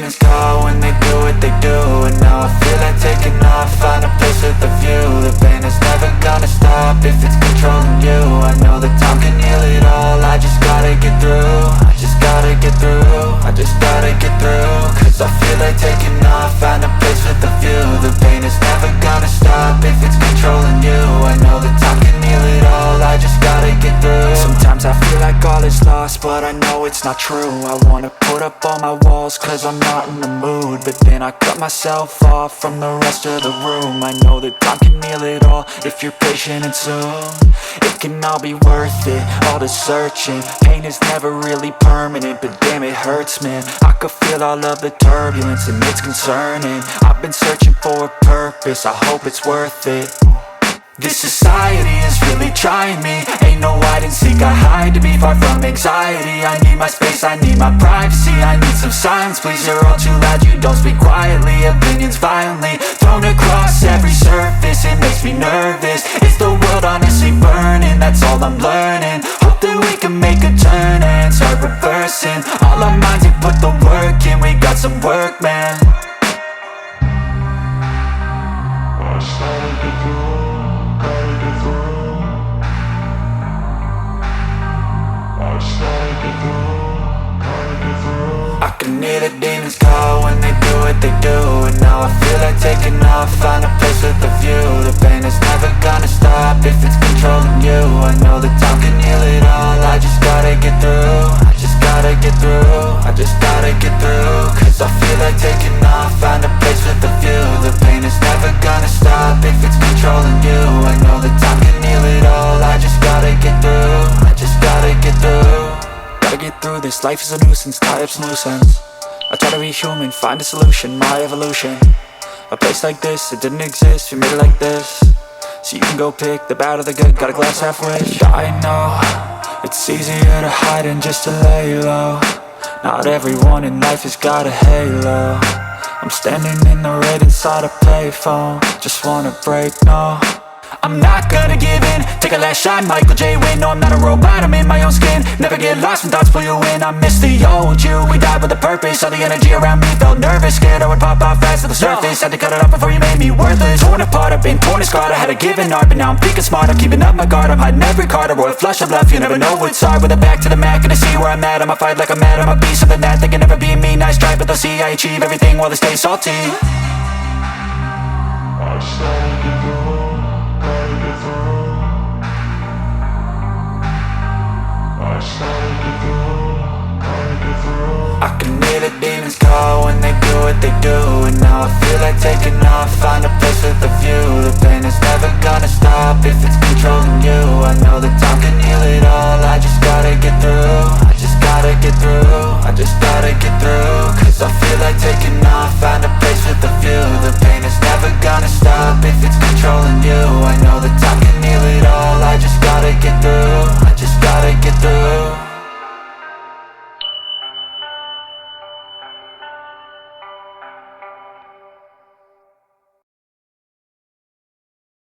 demons call when they do what they do. And now I feel like taking off, find a place with a view. The pain is never gonna stop if it's controlling you. I know that time can heal it all, I just gotta get through. I just gotta get through, I just gotta get through. Cause I feel like taking off, find a place with a view. The pain is never gonna stop if it's controlling you. I know that time can heal it all, I just gotta get through. Sometimes I feel like all is lost, but I know it's not true. I wanna put up all my walls cause I'm not in the mood, but then I cut myself off from the rest of the room. I know that time can heal it all if you're patient and soon. It can all be worth it, all the searching. Pain is never really permanent, but damn it hurts, man. I could feel all of the turbulence and it's concerning. I've been searching for a purpose, I hope it's worth it. This society is really trying me. Ain't no hide and seek, I hide to be far from anxiety. I need my space, I need my privacy, I need some silence, please. You're all too loud, you don't speak quietly. Opinions violently thrown across every surface, it makes me nervous. Is the world honestly burning? That's all I'm learning. Hope that we can make a turn and start reversing. All our minds, we put the work in, we got some work, man. I started to do. I can hear the demons call when they do what they do. And now I feel like taking off, find a place with a view. The pain is never gonna stop if it's controlling you. I know that time can heal it all, I just gotta get through. I just gotta get through, I just gotta get through. Cause I feel like taking off, find a place with a view. The pain is never gonna stop if it's controlling you. I know that time can heal it all, I just gotta get through. I just gotta get through. Gotta get through this, life is a nuisance, tie up some loose ends. I try to be human, find a solution, my evolution. A place like this, it didn't exist, we made it like this. So you can go pick the bad or the good, got a glass halfway. I know, it's easier to hide than just to lay low. Not everyone in life has got a halo. I'm standing in the red inside a payphone. Just wanna break, no, I'm not gonna give in. Take a last shot, Michael J. Win. No, I'm not a robot, I'm in my own skin. Never get lost when thoughts pull you in. I miss the old you, we died with a purpose. All the energy around me felt nervous, scared I would pop off fast to the surface. Had to cut it off before you made me worthless. Torn apart, I've been torn and scarred. I had a given art, but now I'm thinking smart. I'm keeping up my guard, I'm hiding every card. A royal flush of love, you never know what's hard. With a back to the mat, gonna see where I'm at. I'ma fight like I'm mad, I'ma be something that they can never be me. Nice try, but they'll see I achieve everything while they stay salty. I started to go. I can hear the demons call when they do what they do. And now I feel like taking off, find a place with a view. The pain is never gonna stop if it's controlling you. I know that time can heal it all, I